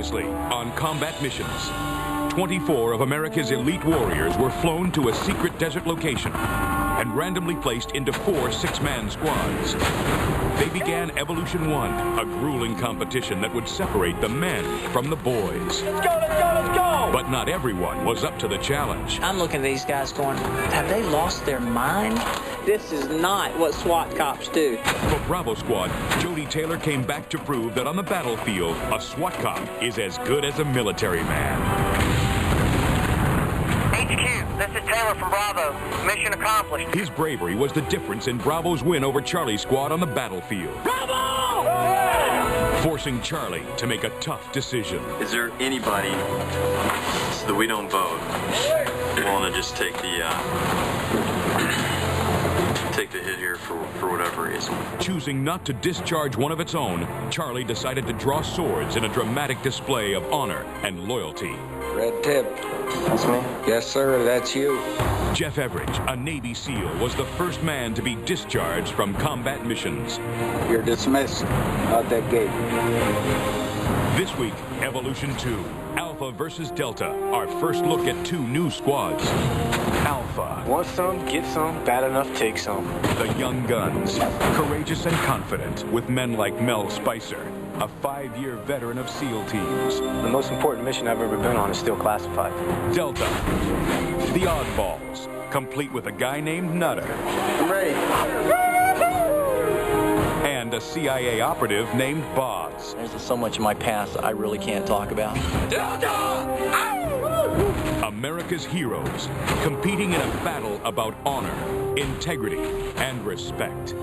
Previously on Combat Missions, 24 of America's elite warriors were flown to a secret desert location and randomly placed into 4 six-man squads. They began Evolution 1, a grueling competition that would separate the men from the boys. Let's go, let's go, let's go! But not everyone was up to the challenge. I'm looking at these guys going, have they lost their mind? This is not what SWAT cops do. For Bravo Squad, Jody Taylor came back to prove that on the battlefield, a SWAT cop is as good as a military man. HQ, this is Taylor from Bravo. Mission accomplished. His bravery was the difference in Bravo's win over Charlie's squad on the battlefield. Bravo! Yeah! Forcing Charlie to make a tough decision. Is there anybody, so that we don't vote, willing to just take the hit here for whatever reason? Choosing not to discharge one of its own, Charlie decided to draw swords in a dramatic display of honor and loyalty. Red Tip. That's me? Yes, sir, that's you. Jeff Everidge, a Navy SEAL, was the first man to be discharged from combat missions. You're dismissed. Out that gate. This week, Evolution 2, Alpha versus Delta, our first look at 2 new squads. Alpha, Want some, get some, bad enough, take some. the young guns, courageous and confident, with men like Mel Spicer, a 5-year veteran of SEAL teams. The most important mission I've ever been on is still classified. Delta, the oddballs, complete with a guy named Nutter. I'm ready. And a CIA operative named Boggs. There's so much in my past I really can't talk about. America's heroes, competing in a battle about honor, integrity, and respect.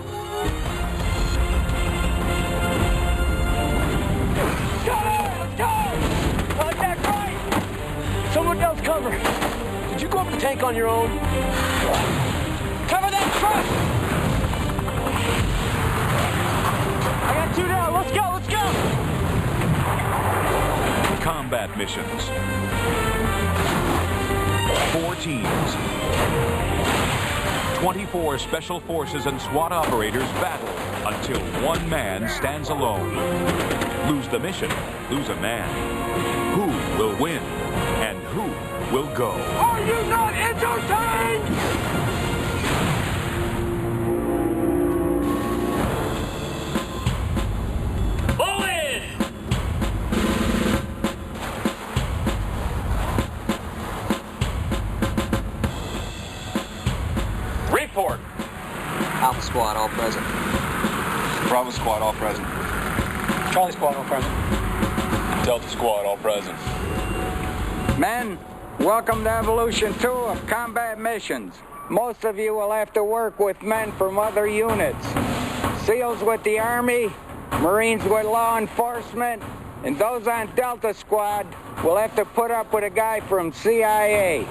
Let's go! Like that right! Someone else cover. Did you go up the tank on your own? Cover that truck! I got 2 down. Let's go, let's go! Combat missions. 4 teams. 24 special forces and SWAT operators battle until one man stands alone. Lose the mission, lose a man. Who will win and who will go? Are you not entertained? Bullet! Report. Alpha Squad, all present. Bravo Squad, all present. Charlie Squad, all present. Delta Squad, all present. Men, welcome to Evolution 2 of Combat Missions. Most of you will have to work with men from other units. SEALs with the Army, Marines with law enforcement, and those on Delta Squad will have to put up with a guy from CIA.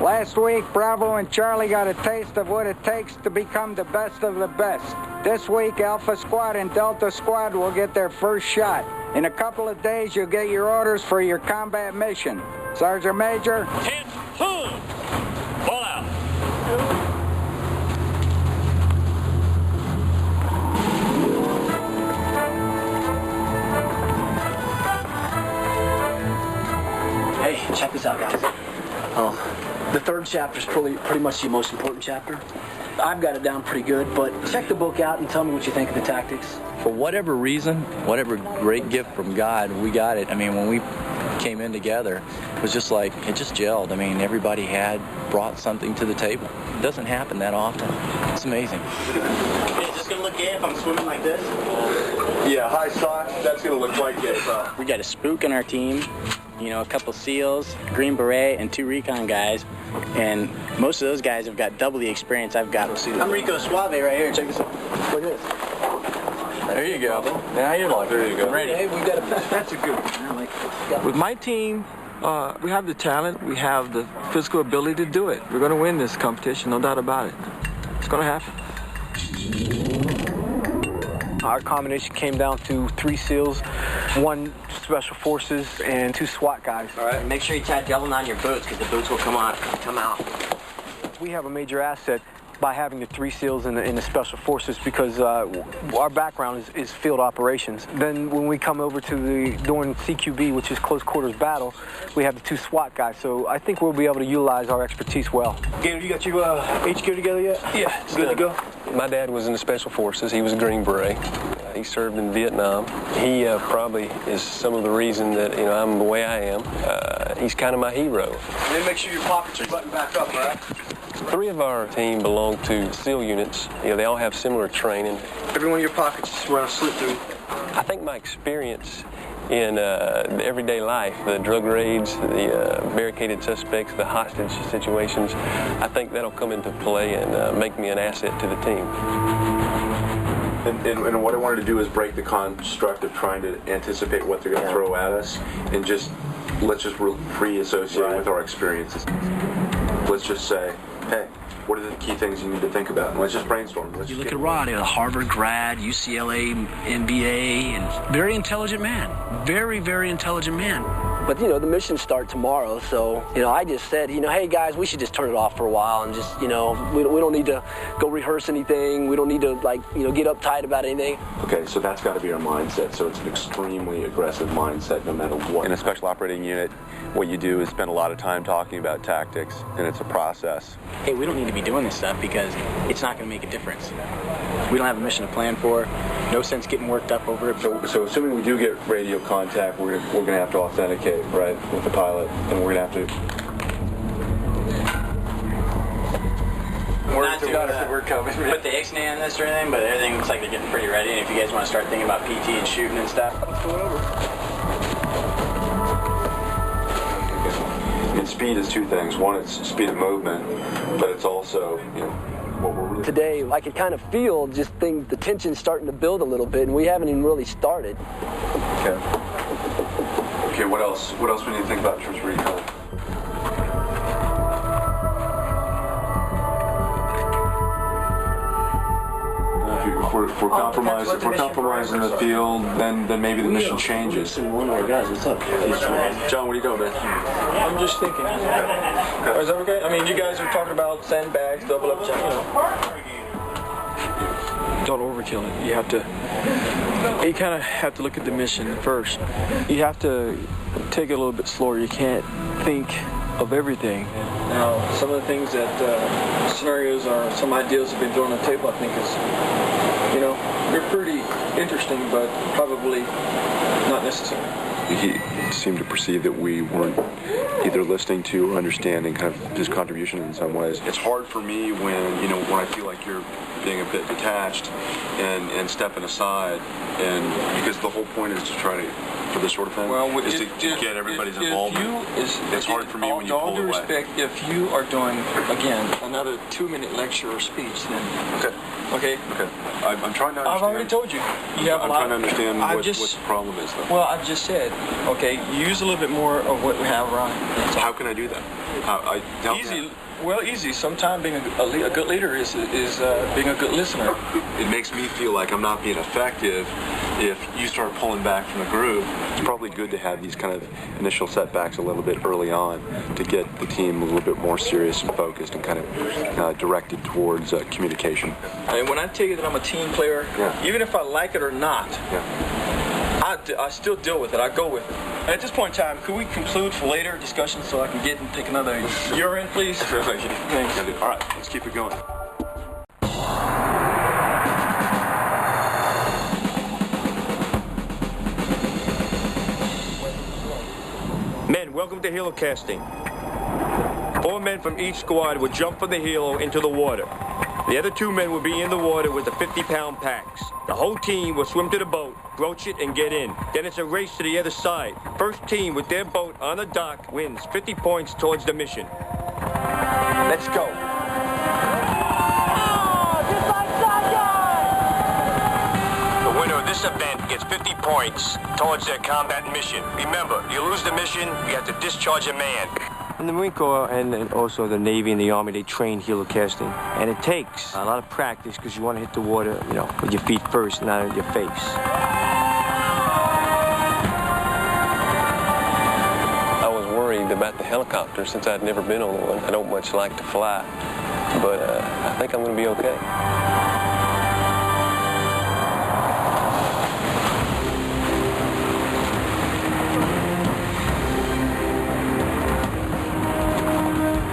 Last week, Bravo and Charlie got a taste of what it takes to become the best of the best. This week, Alpha Squad and Delta Squad will get their first shot. In a couple of days, you'll get your orders for your combat mission. Sergeant Major? 10 food! Ball out. Hey, check this out, guys. The 3rd chapter is pretty much the most important chapter. I've got it down pretty good, but check the book out and tell me what you think of the tactics. For whatever reason, whatever great gift from God, we got it. I mean, when we came in together, it was just like, it just gelled. I mean, everybody had brought something to the table. It doesn't happen that often. It's amazing. Hey, is this gonna look gay if I'm swimming like this? Yeah, high socks, that's gonna look like it. We got a spook on our team, you know, a couple SEALs, Green Beret, and 2 recon guys. And most of those guys have got double the experience I've got. I'm Rico Suave right here. Check this out. Look at this. There you go. Now you're like, there you go. Ready? Hey, we got a... That's a good one. With my team, we have the talent, we have the physical ability to do it. We're going to win this competition, no doubt about it. It's going to happen. Our combination came down to 3 SEALs, 1 Special Forces, and 2 SWAT guys. All right, make sure you tie Devlin on your boots, because the boots will come out. We have a major asset by having the 3 SEALs in the Special Forces because our background is field operations. Then when we come over to doing CQB, which is close quarters battle, we have the 2 SWAT guys. So I think we'll be able to utilize our expertise well. Gator, you got your HQ together yet? Yeah, it's good to go. My dad was in the Special Forces. He was a Green Beret. He served in Vietnam. He probably is some of the reason that I'm the way I am. He's kind of my hero. And then make sure your pockets are buttoned back up, all right? 3 of our team belong to SEAL units. They all have similar training. Every one of your pockets is where I slip through. I think my experience in everyday life, the drug raids, the barricaded suspects, the hostage situations, I think that'll come into play and make me an asset to the team. And what I wanted to do is break the construct of trying to anticipate what they're going to throw at us, and let's just pre-associate with our experiences. Let's just say, hey, what are the key things you need to think about? And let's just brainstorm. You look at Rod, a Harvard grad, UCLA MBA, and very intelligent man. Very, very intelligent man. But, the missions start tomorrow, so, I just said, hey, guys, we should just turn it off for a while and just, we don't need to go rehearse anything. We don't need to, get uptight about anything. Okay, so that's got to be our mindset. So it's an extremely aggressive mindset no matter what. In a special operating unit, what you do is spend a lot of time talking about tactics, and it's a process. Hey, we don't need to be doing this stuff because it's not going to make a difference. We don't have a mission to plan for. No sense getting worked up over it. So assuming we do get radio contact, we're going to have to authenticate, right, with the pilot, and we're going to have to... We're coming. Put the Ixnay on this or anything, but everything looks like they're getting pretty ready. And if you guys want to start thinking about PT and shooting and stuff, let's go over. And speed is 2 things. One, it's speed of movement, but it's also, what we're really... Today, I could kind of feel the tension's starting to build a little bit, and we haven't even really started. Okay, what else? What else we need to think about in terms of recon? If we're compromised in the field, then maybe the mission changes. One of our guys, what's up? John, what are you doing, man? I'm just thinking. Is that okay? I mean, you guys are talking about sandbags, double up, Don't overkill it. You kind of have to look at the mission first. You have to take it a little bit slower. You can't think of everything. Now, some of the things that scenarios or some ideas have been thrown on the table, I think is, they're pretty interesting, but probably not necessary. He seemed to perceive that we weren't either listening to or understanding kind of his contribution in some ways. It's hard for me when I feel like you're being a bit detached and stepping aside, and because the whole point is to try to, for this sort of thing, is to get everybody's involvement. It's hard for me when you pull away. With all due respect, if you are doing, again, another 2-minute lecture or speech, then... Okay. I'm trying to understand. I've already told you. I'm trying to understand what the problem is, though. Well, I've just said, okay, use a little bit more of what we have around. So how can I do that? Easy. Well, easy. Sometimes being a good leader is being a good listener. It makes me feel like I'm not being effective if you start pulling back from the group. It's probably good to have these kind of initial setbacks a little bit early on to get the team a little bit more serious and focused and kind of directed towards communication. And when I tell you that I'm a team player, even if I like it or not, I still deal with it. I go with it. At this point in time, could we conclude for later discussion so I can get and take another urine, please? Thanks. All right, let's keep it going. Men, welcome to helo casting. 4 men from each squad would jump from the helo into the water. The other 2 men would be in the water with the 50-pound packs. The whole team will swim to the boat, broach it, and get in. Then it's a race to the other side. First team with their boat on the dock wins 50 points towards the mission. Let's go. The winner of this event gets 50 points towards their combat mission. Remember, you lose the mission, you have to discharge a man. In the Marine Corps and also the Navy and the Army, they train helo casting. And it takes a lot of practice because you want to hit the water, with your feet first, not with your face. I was worried about the helicopter since I'd never been on one. I don't much like to fly. but I think I'm going to be okay.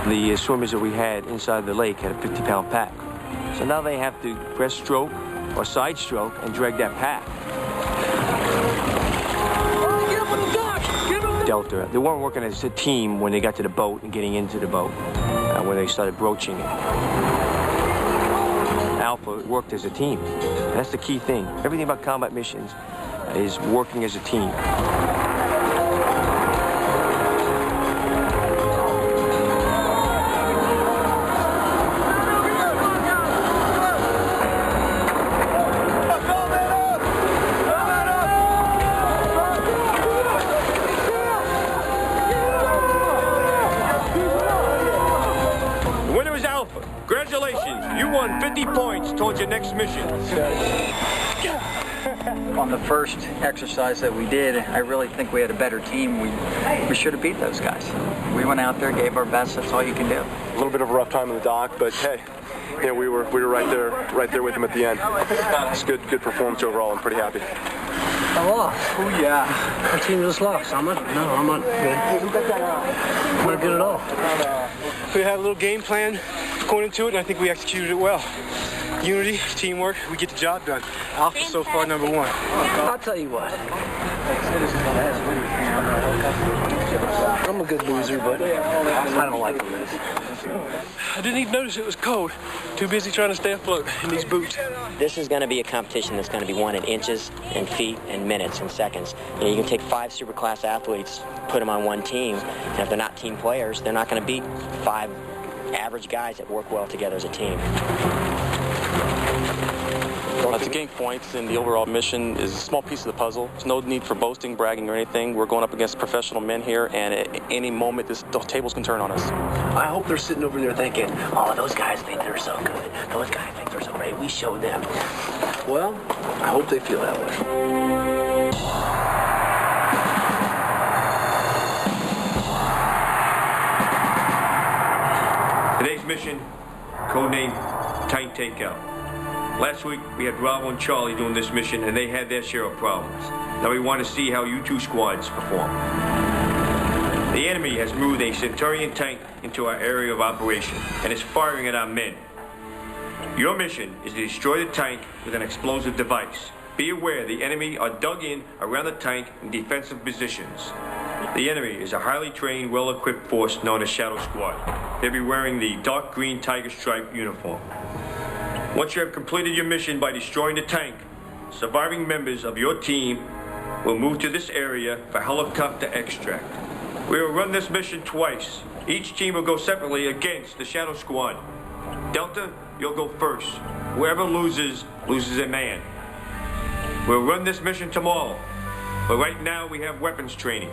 The swimmers that we had inside the lake had a 50-pound pack. So now they have to breaststroke or side stroke and drag that pack. Delta, they weren't working as a team when they got to the boat and getting into the boat, when they started broaching it. Alpha worked as a team. That's the key thing. Everything about combat missions is working as a team. Towards your next mission. On the first exercise that we did, I really think we had a better team. We should have beat those guys. We went out there, gave our best. That's all you can do. A little bit of a rough time in the dock, but hey, you know, we were right there with them at the end. It's good performance overall. I'm pretty happy. I lost. Oh yeah. Our team just lost. No, I'm not good. Not good at all. We had a little game plan going into it, and I think we executed it well. Unity, teamwork, we get the job done. Alpha so far #1. I'll tell you what. I'm a good loser, but I don't like to lose. I didn't even notice it was cold. Too busy trying to stay afloat in these boots. This is going to be a competition that's going to be won in inches and feet and minutes and seconds. You know, you can take 5 superclass athletes, put them on one team, and if they're not team players, they're not going to beat 5 average guys that work well together as a team. To gain points in the overall mission is a small piece of the puzzle. There's no need for boasting, bragging, or anything. We're going up against professional men here, and at any moment, the tables can turn on us. I hope they're sitting over there thinking, oh, those guys think they're so good. Those guys think they're so great. We showed them. Well, I hope they feel that way. Today's mission, codename Tank Takeout. Last week, we had Bravo and Charlie doing this mission, and they had their share of problems. Now we want to see how you two squads perform. The enemy has moved a Centurion tank into our area of operation and is firing at our men. Your mission is to destroy the tank with an explosive device. Be aware the enemy are dug in around the tank in defensive positions. The enemy is a highly trained, well-equipped force known as Shadow Squad. They'll be wearing the dark green tiger stripe uniform. Once you have completed your mission by destroying the tank, surviving members of your team will move to this area for helicopter extract. We will run this mission twice. Each team will go separately against the Shadow Squad. Delta, you'll go first. Whoever loses a man. We'll run this mission tomorrow, but right now we have weapons training.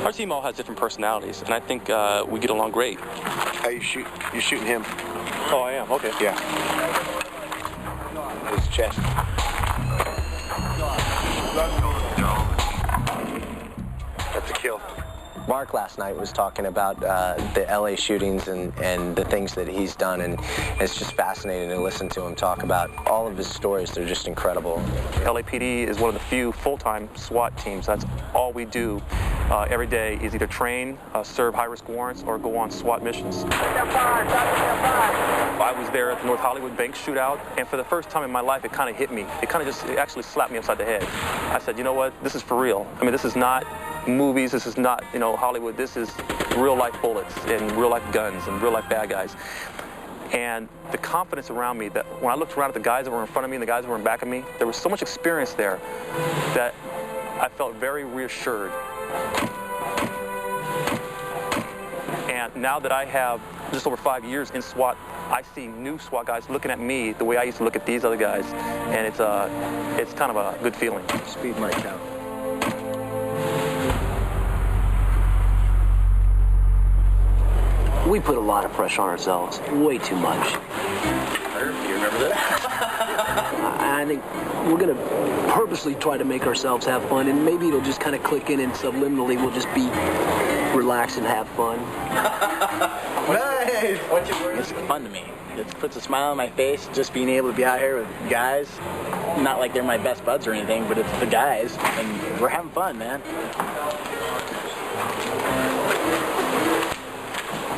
Our team all has different personalities, and I think we get along great. Hey, you're shooting him. Oh, I am? Okay. Yeah. His chest. That's a kill. Mark last night was talking about the LA shootings and the things that he's done, and it's just fascinating to listen to him talk about all of his stories. They're just incredible. LAPD is one of the few full-time SWAT teams. That's all we do every day is either train, serve high-risk warrants, or go on SWAT missions. I was there at the North Hollywood bank shootout, and for the first time in my life, it kind of hit me. It actually slapped me upside the head. I said, you know what? This is for real. I mean, this is not movies. This is not, Hollywood. This is real-life bullets and real-life guns and real-life bad guys. And the confidence around me, that when I looked around at the guys that were in front of me and the guys that were in back of me, there was so much experience there that I felt very reassured. And now that I have just over 5 years in SWAT, I see new SWAT guys looking at me the way I used to look at these other guys, and it's kind of a good feeling. Speed might count. We put a lot of pressure on ourselves, way too much. You remember that? I I think we're going to purposely try to make ourselves have fun, and maybe it'll just kind of click in, and subliminally we'll just be relaxed and have fun. Nice! It's fun to me. It puts a smile on my face just being able to be out here with guys. Not like they're my best buds or anything, but it's the guys, and we're having fun, man.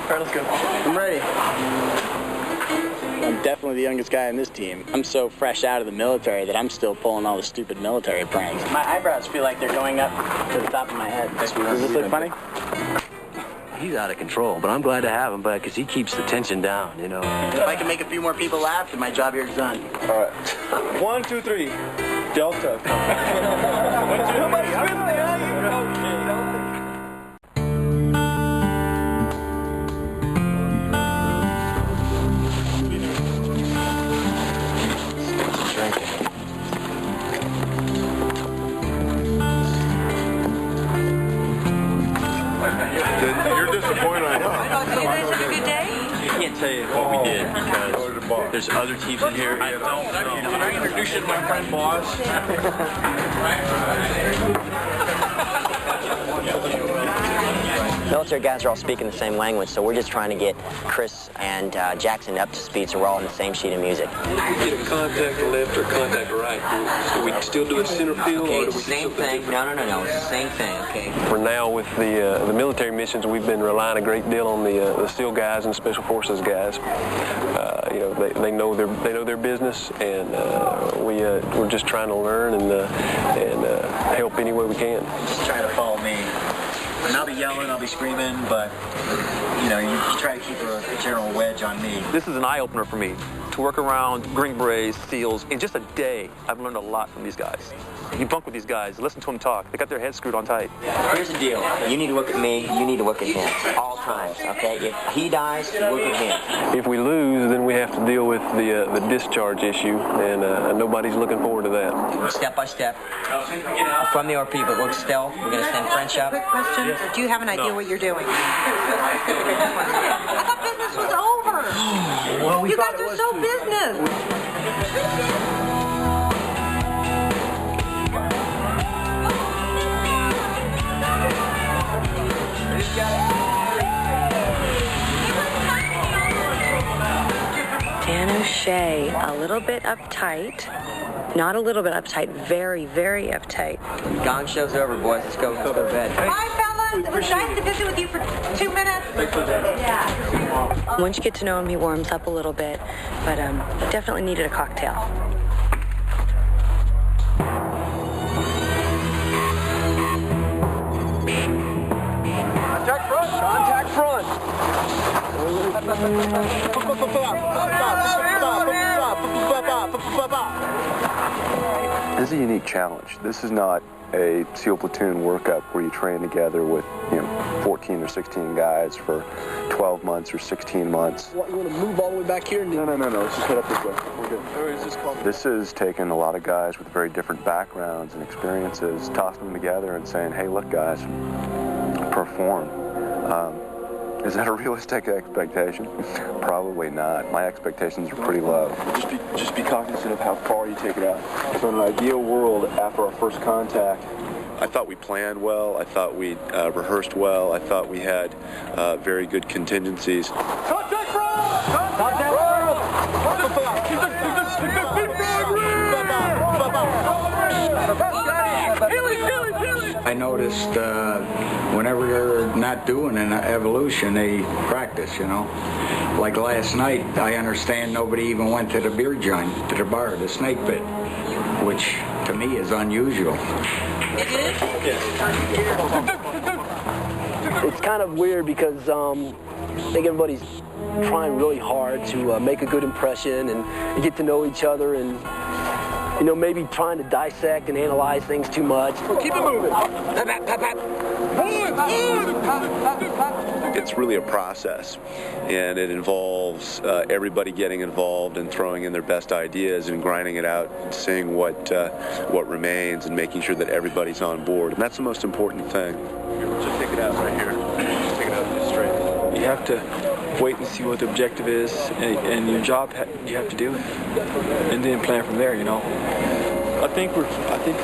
All right, let's go. I'm ready. I'm definitely the youngest guy on this team. I'm so fresh out of the military that I'm still pulling all the stupid military pranks. My eyebrows feel like they're going up to the top of my head. Does this look funny? He's out of control, but I'm glad to have him back because he keeps the tension down, you know. If I can make a few more people laugh, then my job here is done. All right. 1, 2, 3. Delta. 1, 2, 3. You're disappointed, I know. You guys have a good day? I can't tell you what we did because there's other teams in here. I don't know. Can I introduce you to my friend Boss? Military guys are all speaking the same language, so we're just trying to get Chris and Jackson up to speed so we're all on the same sheet of music. We get a contact left or contact right. So we can still do a center field? Okay, or do we same thing. No. It's the same thing, okay? For now, with the military missions, we've been relying a great deal on the SEAL guys and Special Forces guys. You know, they know their business, and we're just trying to learn and help any way we can. Just try to follow me. And I'll be yelling, I'll be screaming, but, you know, you try to keep a general wedge on me. This is an eye-opener for me. To work around Green Berets, SEALs, in just a day, I've learned a lot from these guys. You bunk with these guys, listen to them talk. They got their heads screwed on tight. Here's the deal. You need to look at me, you need to look at him. All times, okay? If he dies, look at him. If we lose, then we have to deal with the discharge issue, and nobody's looking forward to that. Step by step. From the RP, but look stealth. We're going to send French up. Quick question. Do you have an idea what you're doing? I thought business was over. Well, you guys are so business. Dan O'Shea, a little bit uptight. Not a little bit uptight, very, very uptight. Gong show's over, boys. Let's go to bed. Bye, fellas. It was nice to visit with you for 2 minutes. Yeah. Once you get to know him, he warms up a little bit, but definitely needed a cocktail. Contact front. Contact front. This is a unique challenge. This is not a SEAL platoon workup where you train together with 14 or 16 guys for 12 months or 16 months. You want to move all the way back here? No. Let's just head up this way. We're good. This has taken a lot of guys with very different backgrounds and experiences, tossing them together and saying, hey, look, guys, perform. Is that a realistic expectation? Probably not. My expectations are pretty low. Just be cognizant of how far you take it out. So in an ideal world, after our first contact, I thought we planned well. I thought we rehearsed well. I thought we had very good contingencies. Contact front! Contact front! I noticed whenever they're not doing an evolution, they practice, Like last night, I understand nobody even went to the beer joint, to the bar, the snake pit, which to me is unusual. It is? It's kind of weird because I think everybody's trying really hard to make a good impression and get to know each other and maybe trying to dissect and analyze things too much. Keep it moving. It's really a process, and it involves everybody getting involved and throwing in their best ideas and grinding it out, seeing what remains and making sure that everybody's on board. And that's the most important thing. Just take it out right here. Just take it out straight. You have to wait and see what the objective is, and your job, you have to do it, and then plan from there, you know. I think we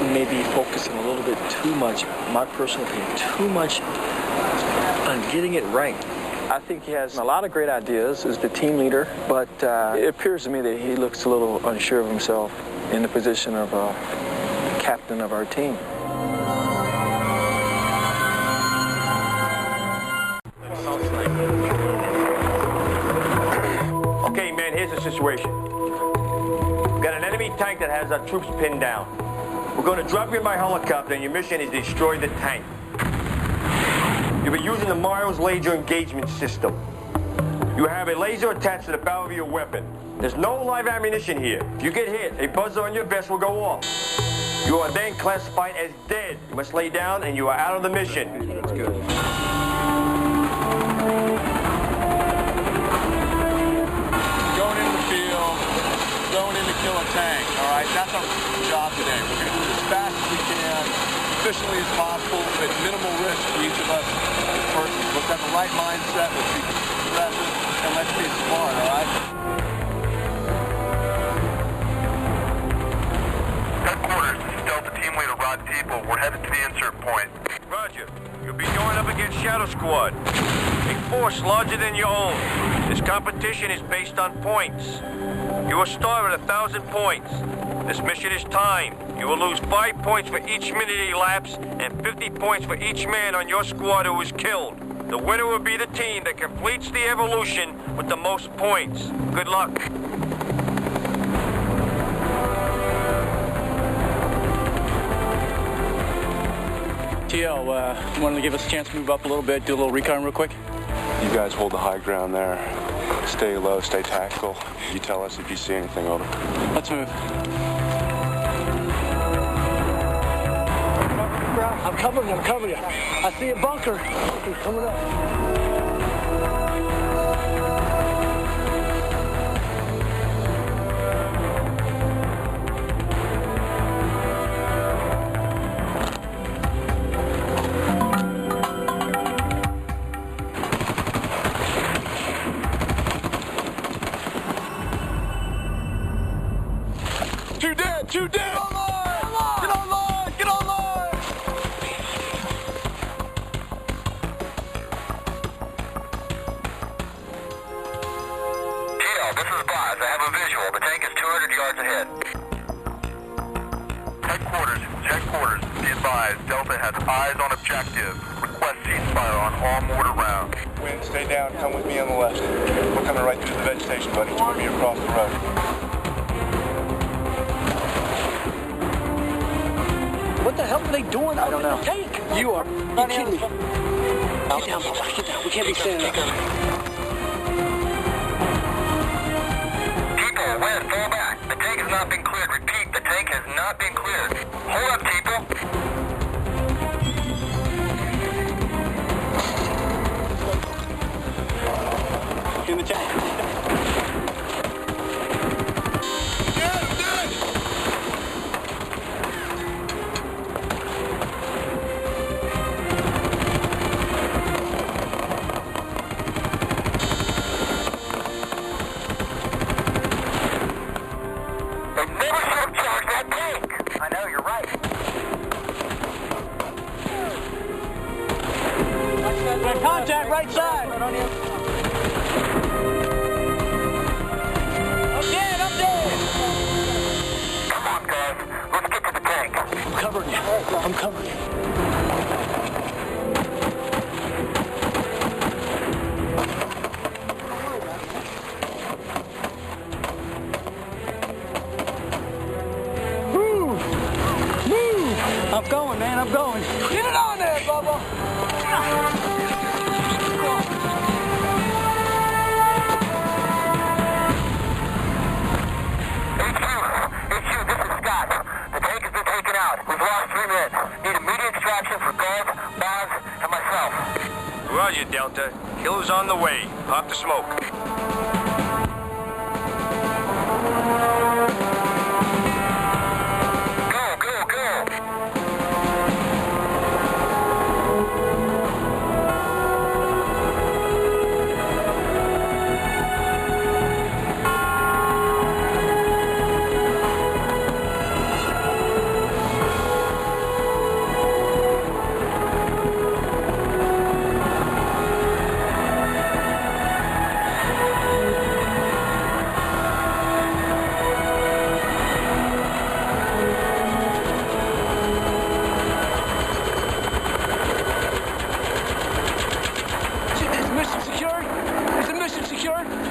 may be focusing a little bit too much, my personal opinion, too much on getting it right. I think he has a lot of great ideas as the team leader, but it appears to me that he looks a little unsure of himself in the position of captain of our team. Okay, man, here's the situation. We've got an enemy tank that has our troops pinned down. We're going to drop you by helicopter, and your mission is to destroy the tank. You'll be using the Miles laser engagement system. You have a laser attached to the barrel of your weapon. There's no live ammunition here. If you get hit, a buzzer on your vest will go off. You are then classified as dead. You must lay down, and you are out of the mission. That's good. Going into the field, going in to kill a tank, all right? That's our job today. We're going to do it as fast as we can, efficiently as possible, at minimal risk for each of us as persons. Let's have the right mindset, let's be aggressive, and let's be smart, all right? Headquarters, this is Delta Team Leader Rod People. We're headed to the insert point. Roger. You'll be going up against Shadow Squad, a force larger than your own. This competition is based on points. You will start at 1,000 points. This mission is timed. You will lose 5 points for each minute elapsed and 50 points for each man on your squad who is killed. The winner will be the team that completes the evolution with the most points. Good luck. TL, wanted to give us a chance to move up a little bit, do a little recon real quick? You guys hold the high ground there. Stay low, stay tactical. You tell us if you see anything, over. Let's move. I'm covering you. I see a bunker. Bunker's coming up. Two dead! Get online! Get online! Get online! TL, this is Boz. I have a visual. The tank is 200 yards ahead. Headquarters, be advised. Delta has eyes on objective. Request ceasefire on all mortar rounds. Wind, stay down. Come with me on the left. We're coming right through the vegetation, buddy. It's going to be across the road. What the hell are they doing? I don't know. Tank! You are. You're kidding me. Get down, Bubba. Get down. We can't be standing there. People, Wind, fall back. The tank has not been cleared. Repeat, the tank has not been cleared. Hold up, people. In the tank. Contact right side. I'm dead. Come on, guys. Let's get to the tank. I'm covering you. I'm going, man. I'm going. Get it on there, Bubba. Roger, Delta. Killer's on the way. Pop the smoke.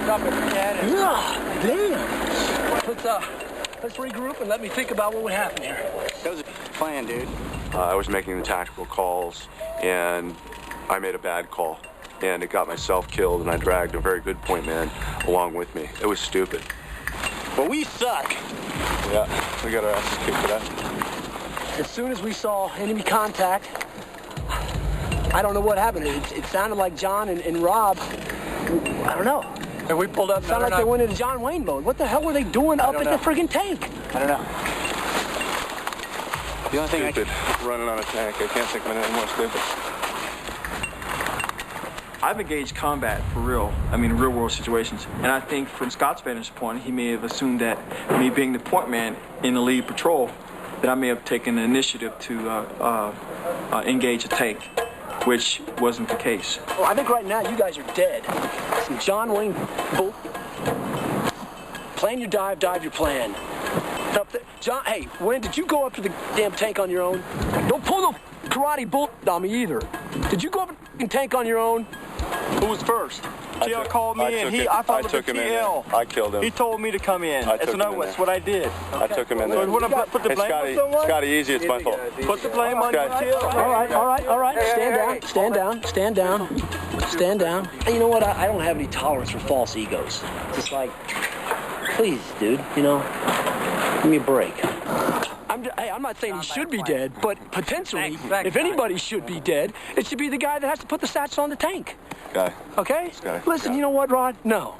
Stop it. Yeah, damn. Let's regroup and let me think about what would happen here. That was a plan, dude. I was making the tactical calls, and I made a bad call, and it got myself killed, and I dragged a very good point man along with me. It was stupid. But we suck. Yeah, we got our asses kicked for that. As soon as we saw enemy contact, I don't know what happened. It sounded like John and Rob, I don't know. And we pulled up. It sounded like they went into John Wayne mode. What the hell were they doing up at the friggin' tank? I don't know. The only thing Stupid. Running on a tank. I can't think of anything more stupid. I've engaged combat for real, real world situations. And I think from Scott's vantage point, he may have assumed that me being the point man in the lead patrol, that I may have taken the initiative to engage a tank, which wasn't the case. Well, I think right now you guys are dead. Some John Wayne bull. Plan your dive your plan. John, hey, when did you go up to the damn tank on your own? Don't pull no karate bull on me either. Did you go up to the tank on your own? Who was first? TL called me in. I followed the TL. I killed him. He told me to come in. That's what I did. I took him in there. So you want to put the blame on someone? Scotty, easy. It's my fault. Put the blame on your TL. All right. Stand down. And you know what? I don't have any tolerance for false egos. Just like, please, dude, give me a break. I'm not saying he should be dead, but potentially, if anybody should be dead, it should be the guy that has to put the stats on the tank. Guy. Okay? Listen, you know what, Rod? No.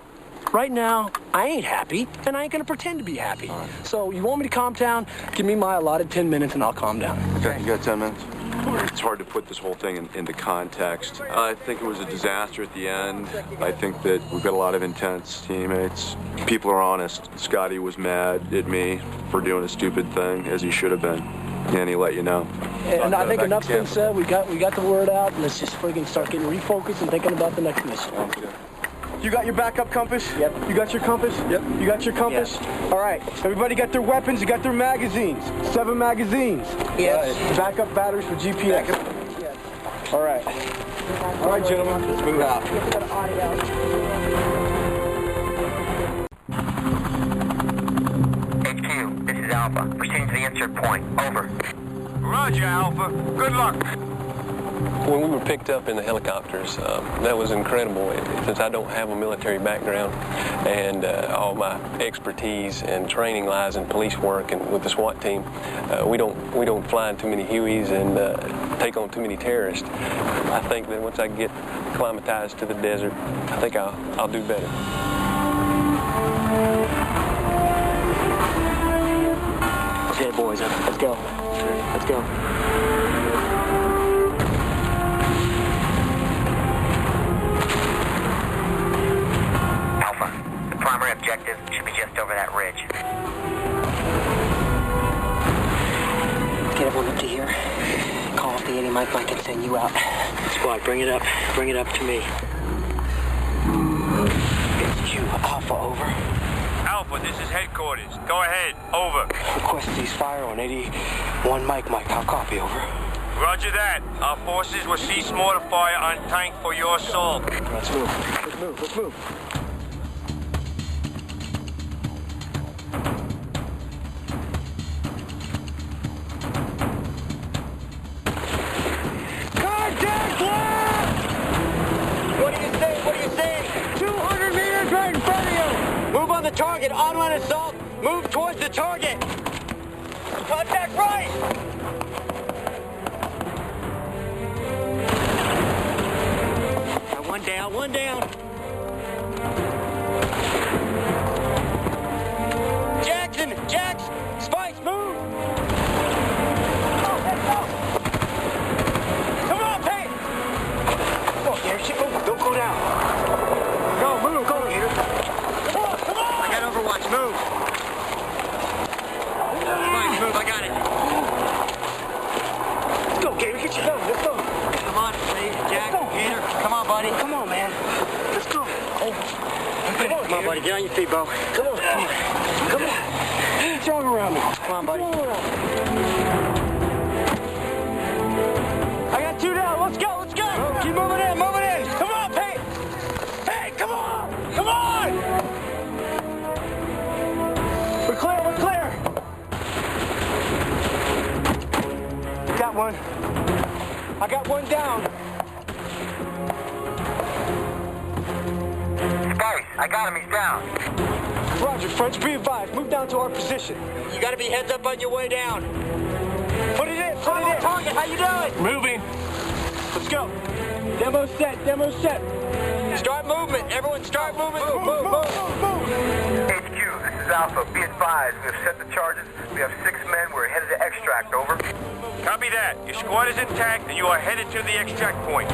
Right now, I ain't happy, and I ain't going to pretend to be happy. Right. So you want me to calm down? Give me my allotted 10 minutes, and I'll calm down. Okay, you got 10 minutes? It's hard to put this whole thing into context. I think it was a disaster at the end. I think that we've got a lot of intense teammates. People are honest. Scotty was mad at me for doing a stupid thing, as he should have been. And he let you know. And I think enough's been said. We got the word out. Let's just friggin' start getting refocused and thinking about the next mission. You got your backup compass? Yep. You got your compass? Yep. You got your compass? Yep. All right. Everybody got their weapons. You got their magazines. 7 magazines. Yes. Backup batteries for GPS. Yes. All right. All right, gentlemen. Let's move out. HQ, this is Alpha. Proceeding to the insert point. Over. Roger, Alpha. Good luck. When we were picked up in the helicopters, that was incredible. Since I don't have a military background and all my expertise and training lies in police work and with the SWAT team, we don't fly in too many Hueys and take on too many terrorists. I think that once I get acclimatized to the desert, I think I'll do better. Okay, boys, let's go. Let's go. Primary objective should be just over that ridge. Let's get everyone up to here. Call up the 80 Mike can send you out. Squad, bring it up. Bring it up to me. It's you, Alpha, over. Alpha, this is headquarters. Go ahead, over. Request ceasefire on 81 Mike. I'll copy, over. Roger that. Our forces will cease mortar fire on tank for your assault. Let's move. Target, online assault, move towards the target. Contact right. One down. Jax, Spikes, move. Come on, Pate. Come on, Gator, shit, move. Don't go down. Go, Gator. Come on. I got Overwatch, move. Spikes, move, I got it. Let's go, Gator, get your gun, let's go. Come on, Jack, Gator, come on, buddy. Come on, man. Let's go. Come on, buddy, get on your feet, bro. Come on. Strong around me. Come on, buddy. I got 2 down. Let's go. Keep moving in. Come on, Pate. Hey, come on. I got one down. Spice, I got him. He's down. Roger, French, be advised. Move down to our position. You gotta be heads up on your way down. Put it in, put it in. Target, how you doing? Moving. Let's go. Demo set, demo set. Start movement. Everyone start moving. Move. HQ, this is Alpha. Be advised, we have set the charges. We have 6 men. We're headed to extract. Over. Copy that. Your squad is intact and you are headed to the extract point.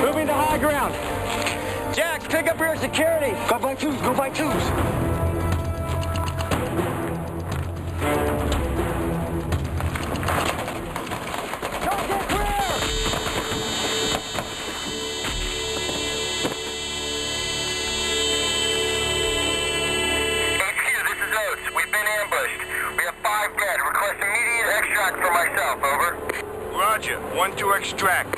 Moving to high ground. Jax, pick up your security. Go by twos, go by twos. For myself, over. Roger. 1 to extract.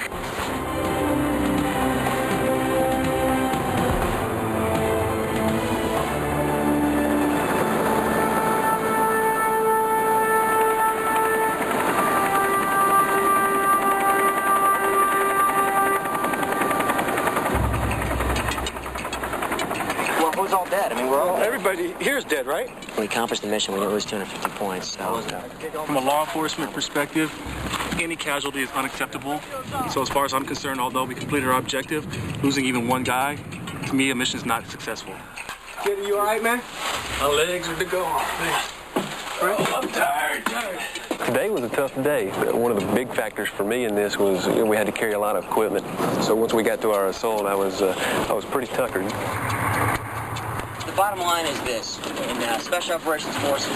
Well, who's all dead? I mean, we're all dead. Everybody here's dead, right? We accomplished the mission. We didn't lose 250 points. So. From a law enforcement perspective, any casualty is unacceptable. So as far as I'm concerned, although we completed our objective, losing even one guy, to me, a mission is not successful. Kid, you all right, man? My legs are to go on. I'm tired. Today was a tough day. One of the big factors for me in this was we had to carry a lot of equipment. So once we got to our assault, I was pretty tuckered. The bottom line is this: in Special Operations Forces,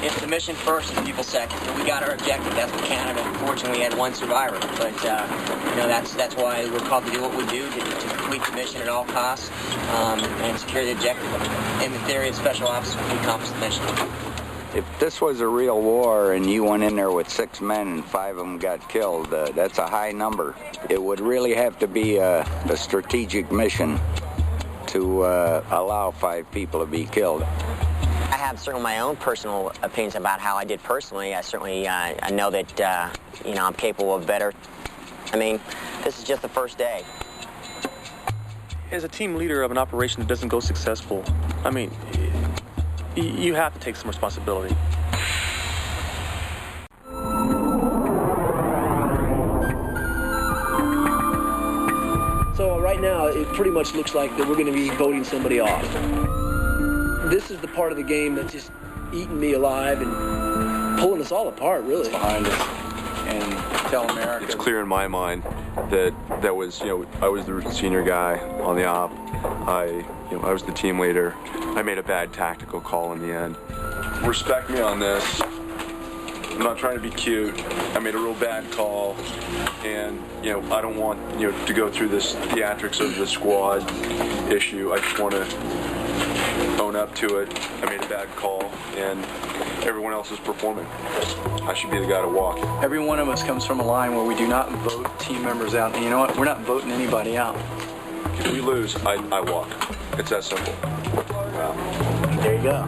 it's the mission first and people second. And we got our objective. That's what Canada. Unfortunately, we had 1 survivor, but that's why we're called to do what we do to complete the mission at all costs and secure the objective. In the theory of special ops, we accomplish the mission. If this was a real war and you went in there with 6 men and 5 of them got killed, that's a high number. It would really have to be a strategic mission to allow 5 people to be killed. I have certainly my own personal opinions about how I did personally. I certainly I know that I'm capable of better. I mean, this is just the first day. As a team leader of an operation that doesn't go successful, I mean, you have to take some responsibility. So right now, it pretty much looks like that we're going to be voting somebody off. This is the part of the game that's just eating me alive and pulling us all apart, really. Behind us and tell America. It's clear in my mind that was, I was the senior guy on the op. I was the team leader. I made a bad tactical call in the end. Respect me on this. I'm not trying to be cute. I made a real bad call, and I don't want to go through this theatrics of the squad issue. I just want to own up to it. I made a bad call, and everyone else is performing. I should be the guy to walk. Every one of us comes from a line where we do not vote team members out. And you know what? We're not voting anybody out. If we lose, I walk. It's that simple. Wow. There you go.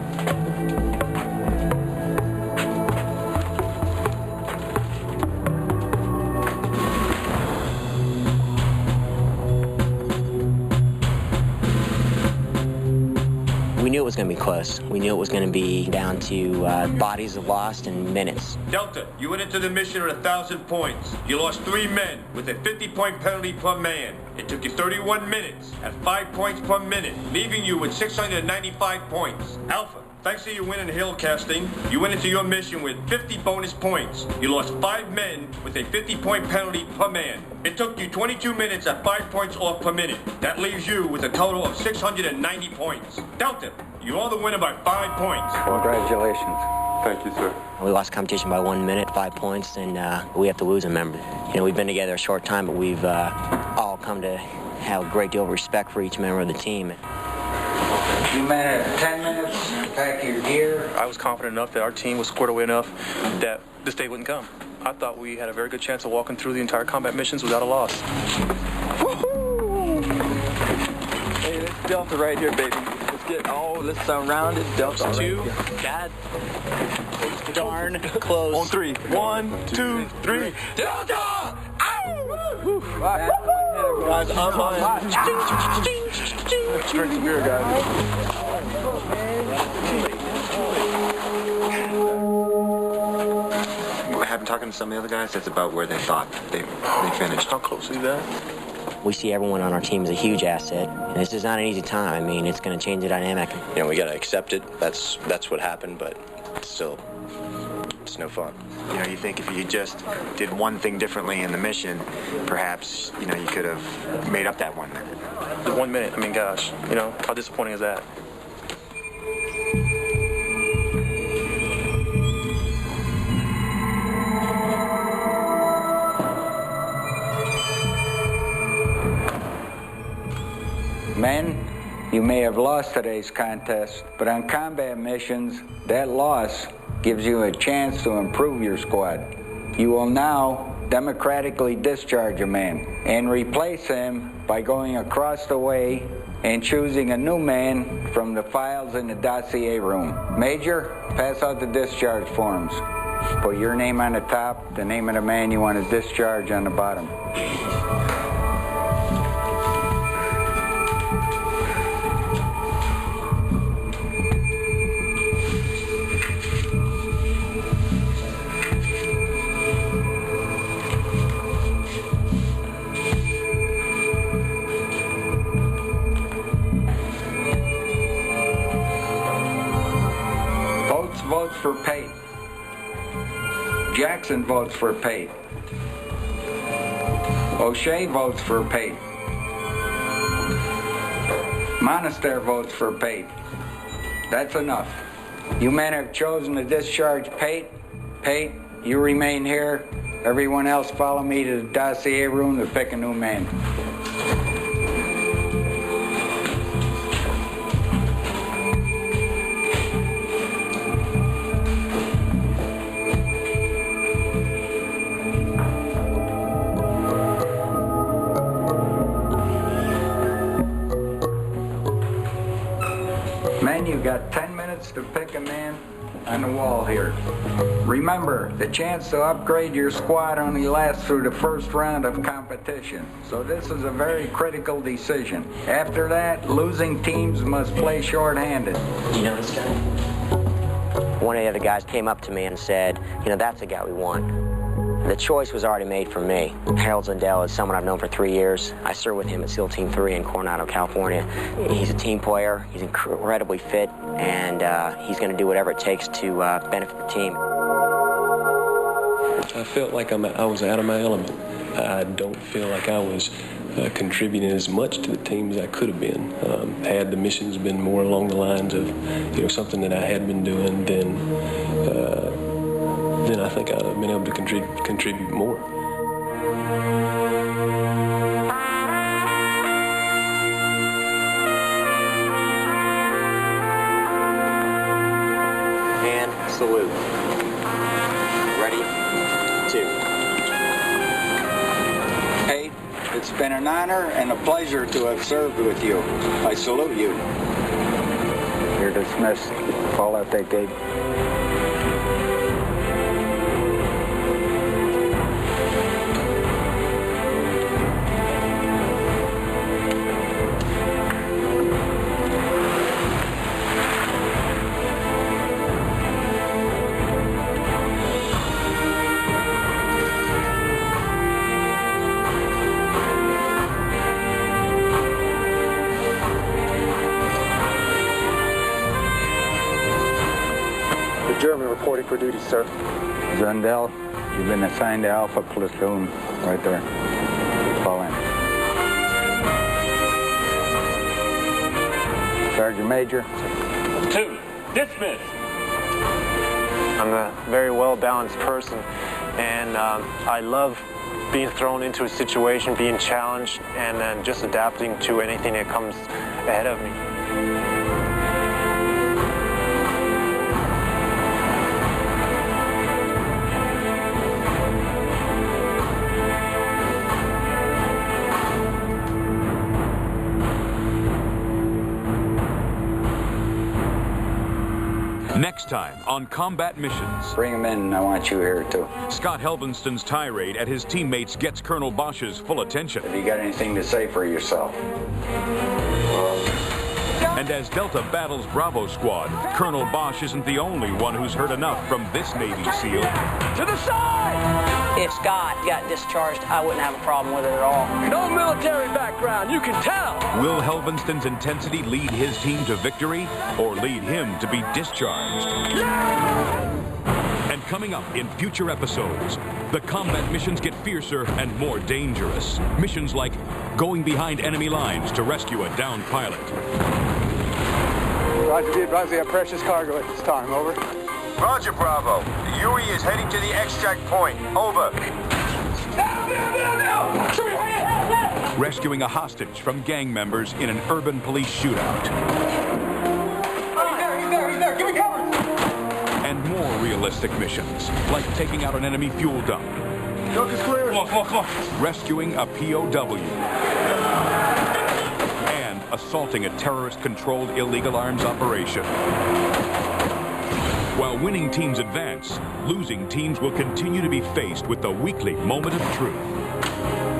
We knew it was going to be close. We knew it was going to be down to bodies lost in minutes. Delta, you went into the mission with 1,000 points. You lost 3 men with a 50-point penalty per man. It took you 31 minutes at 5 points per minute, leaving you with 695 points. Alpha, thanks to your win in hill casting, you went into your mission with 50 bonus points. You lost 5 men with a 50-point penalty per man. It took you 22 minutes at 5 points off per minute. That leaves you with a total of 690 points. Delta, you are the winner by 5 points. Congratulations. Thank you, sir. We lost competition by 1 minute, 5 points, and we have to lose a member. We've been together a short time, but we've all come to have a great deal of respect for each member of the team. You men had 10 minutes to pack your gear. I was confident enough that our team was squared away enough that this day wouldn't come. I thought we had a very good chance of walking through the entire combat missions without a loss. Woohoo! Hey, this Delta right here, baby. Let's get all this surrounded. Delta 2. God darn close. On 3. 1, 2, 3. Delta! Ow! Right. Guys, I'm on. Let's drink some beer, guys. I've been talking to some of the other guys. That's about where they thought they finished. How close is that? We see everyone on our team as a huge asset, and this is not an easy time. I mean, it's going to change the dynamic. You know, we got to accept it. That's what happened, but still, it's no fun. You know, you think if you just did one thing differently in the mission, perhaps, you know, you could have made up that 1 minute. The 1 minute, I mean, gosh, you know, how disappointing is that? Men, you may have lost today's contest, but on combat missions, that loss gives you a chance to improve your squad. You will now democratically discharge a man and replace him by going across the way and choosing a new man from the files in the dossier room. Major, pass out the discharge forms. Put your name on the top, the name of the man you want to discharge on the bottom. Votes for Pate. Jackson votes for Pate. O'Shea votes for Pate. Monaster votes for Pate. That's enough. You men have chosen to discharge Pate. Pate, you remain here. Everyone else follow me to the dossier room to pick a new man. Men, you've got 10 minutes to pick a man on the wall here. Remember, the chance to upgrade your squad only lasts through the first round of competition. So this is a very critical decision. After that, losing teams must play shorthanded. You know this guy? One of the other guys came up to me and said, you know, that's the guy we want. The choice was already made for me. Harold Zundel is someone I've known for 3 years. I served with him at SEAL Team 3 in Coronado, California. He's a team player, he's incredibly fit, and he's going to do whatever it takes to benefit the team. I felt like I was out of my element. I don't feel like I was contributing as much to the team as I could have been. Had the missions been more along the lines of, you know, something that I had been doing, then I think I'd have been able to contribute more. And salute. Ready? 2. Pate, it's been an honor and a pleasure to have served with you. I salute you. You're dismissed. Fall out that gate. German reporting for duty, sir. Zundel, you've been assigned to Alpha Platoon right there. Fall in. Sergeant Major. 2. Dismiss. I'm a very well-balanced person, and I love being thrown into a situation, being challenged, and then just adapting to anything that comes ahead of me. Next time on Combat Missions. Bring him in, I want you here too. Scott Helvenston's tirade at his teammates gets Colonel Bosch's full attention. Have you got anything to say for yourself? And as Delta battles Bravo Squad, Colonel Bosch isn't the only one who's heard enough from this Navy SEAL. To the side! If Scott got discharged, I wouldn't have a problem with it at all. No military background, you can tell. Will Helvenston's intensity lead his team to victory or lead him to be discharged? And coming up in future episodes, the combat missions get fiercer and more dangerous. Missions like going behind enemy lines to rescue a downed pilot. Roger, our precious cargo at this time, over. Roger, Bravo. The Yuri is heading to the extract point. Over. Rescuing a hostage from gang members in an urban police shootout. He's there. Give me cover. And more realistic missions, like taking out an enemy fuel dump. Look, it's clear. Come on. Rescuing a POW. And assaulting a terrorist-controlled illegal arms operation. While winning teams advance, losing teams will continue to be faced with the weekly moment of truth.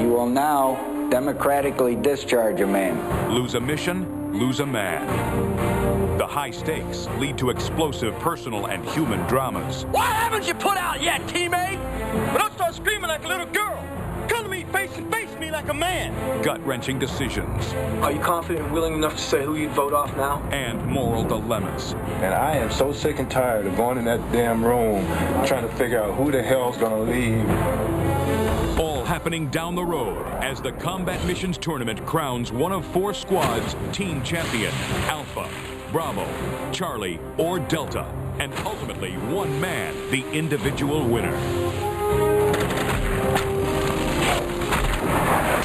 You will now democratically discharge a man. Lose a mission, lose a man. The high stakes lead to explosive personal and human dramas. Why haven't you put out yet, teammate? But don't start screaming like a little girl. Come to me face and face me like a man. Gut-wrenching decisions. Are you confident and willing enough to say who you'd vote off now? And moral dilemmas. And I am so sick and tired of going in that damn room trying to figure out who the hell's gonna leave. All happening down the road as the Combat Missions Tournament crowns one of 4 squads team champion, Alpha, Bravo, Charlie, or Delta, and ultimately one man, the individual winner.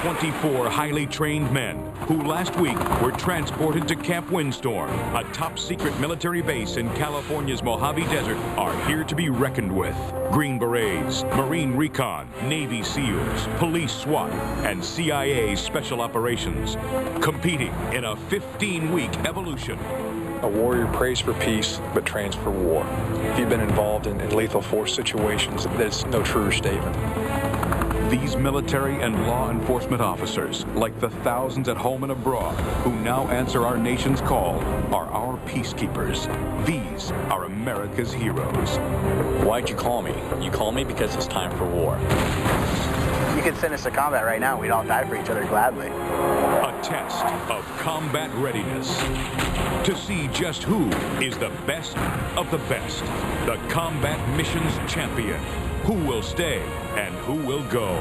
24 highly trained men who last week were transported to Camp Windstorm, a top-secret military base in California's Mojave Desert, are here to be reckoned with. Green Berets, Marine Recon, Navy SEALs, Police SWAT, and CIA Special Operations, competing in a 15-week evolution. A warrior prays for peace, but trains for war. If you've been involved in lethal force situations, that's no truer statement. These military and law enforcement officers, like the thousands at home and abroad who now answer our nation's call, are our peacekeepers. These are America's heroes. Why'd you call me? You called me because it's time for war. You could send us to combat right now. We'd all die for each other gladly. A test of combat readiness. To see just who is the best of the best. The Combat Missions Champion. Who will stay and who will go?